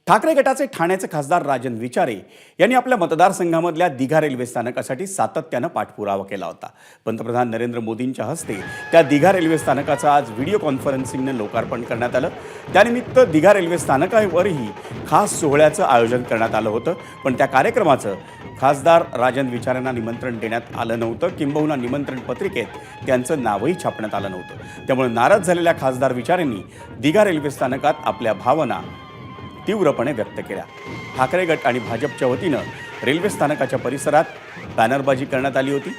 ठाकरे गटाचे ठाण्याचे खासदार राजन विचारे यांनी आपल्या मतदारसंघामधल्या दिघा रेल्वे स्थानकासाठी सातत्यानं पाठपुरावा केला होता। पंतप्रधान नरेंद्र मोदींच्या हस्ते त्या दिघा रेल्वे स्थानकाचं आज व्हिडिओ कॉन्फरन्सिंगने लोकार्पण करण्यात आलं। त्यानिमित्त दिघा रेल्वे स्थानकावरही खास सोहळ्याचं आयोजन करण्यात आलं होतं, पण त्या कार्यक्रमाचं खासदार राजन विचारेंना निमंत्रण देण्यात आलं नव्हतं, किंबहुना निमंत्रण पत्रिकेत त्यांचं नावही छापण्यात आलं नव्हतं। त्यामुळे नाराज झालेल्या खासदार विचारेंनी दिघा रेल्वे स्थानकात आपल्या भावना तीव्रपणे व्यक्त केल्या। ठाकरे गट आणि भाजपच्या वतीनं रेल्वे स्थानकाच्या परिसरात बॅनरबाजी करण्यात आली होती।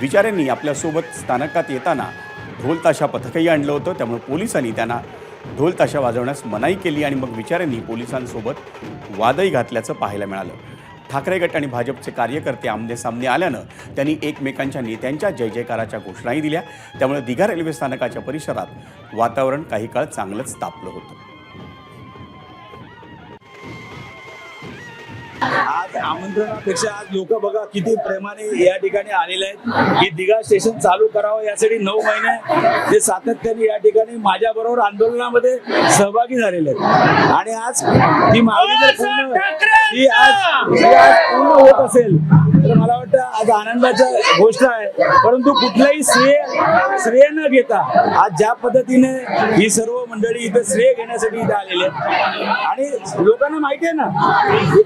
विचारेंनी आपल्यासोबत स्थानकात येताना ढोल ताशा पथकही आणलं होतं, त्यामुळे पोलिसांनी त्यांना ढोल ताशा वाजवण्यास मनाई केली आणि मग विचारेंनी पोलिसांसोबत वादही घातल्याचं पाहायला मिळालं। ठाकरे गट आणि भाजपचे कार्यकर्ते आमने-सामने आल्यानं त्यांनी एकमेकांच्या नेत्यांच्या जय जयकाराच्या घोषणाही दिल्या। त्यामुळे दिघा रेल्वे स्थानकाच्या परिसरात वातावरण काही काळ चांगलंच तापलं होतं। आज आमंत्रणापेक्षा आज लोक बघा किती प्रेमाने या ठिकाणी आलेले आहेत की दिघा स्टेशन चालू करावं यासाठी 9 महिने ते सातत्याने या ठिकाणी माझ्या बरोबर आंदोलनामध्ये सहभागी झालेले आहेत आणि आज ती मागणी जर पूर्ण होत असेल तर मला वाटतं आज आनंदाची गोष्ट आहे। परंतु कुठलाही श्रेय न घेता आज ज्या पद्धतीने ही सर्व मंडळी इथे श्रेय घेण्यासाठी इथे आलेले आहेत आणि लोकांना माहिती आहे ना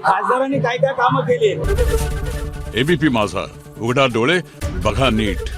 खासदारांनी काय काय कामं केली। एबीपी माझा, उघडा डोळे बघा नीट।